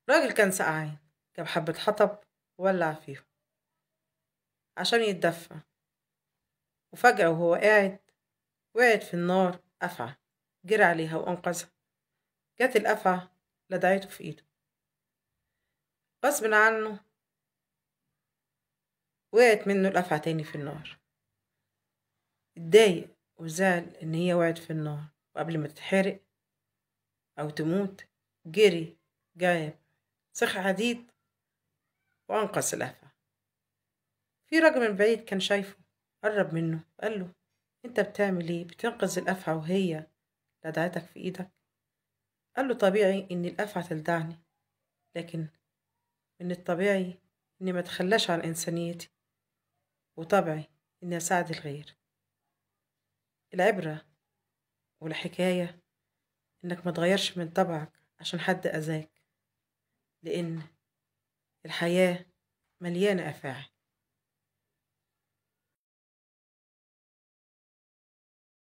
راجل كان سقعان، جاب حبة حطب وولع فيهم عشان يتدفى، وفجأة وهو قاعد وقعت في النار أفعى. جري عليها وأنقذها. جت الأفعى لدعته في إيده، غصب عنه وقعت منه الأفعى تاني في النار. اتضايق وزعل إن هي وقعت في النار، وقبل ما تتحرق أو تموت جري جاب سخ حديد وأنقذ الأفعى. في راجل من بعيد كان شايفه، قرب منه قال له: أنت بتعمل إيه؟ بتنقذ الأفعى وهي لدعتك في إيدك؟ قال له: طبيعي إن الأفعى تلدعني، لكن من الطبيعي إني ما أتخلاش عن إنسانيتي، وطبعي إني أساعد الغير. العبرة والحكاية إنك ما تغيرش من طبعك عشان حد أذاك، لأن الحياة مليانة أفاعي.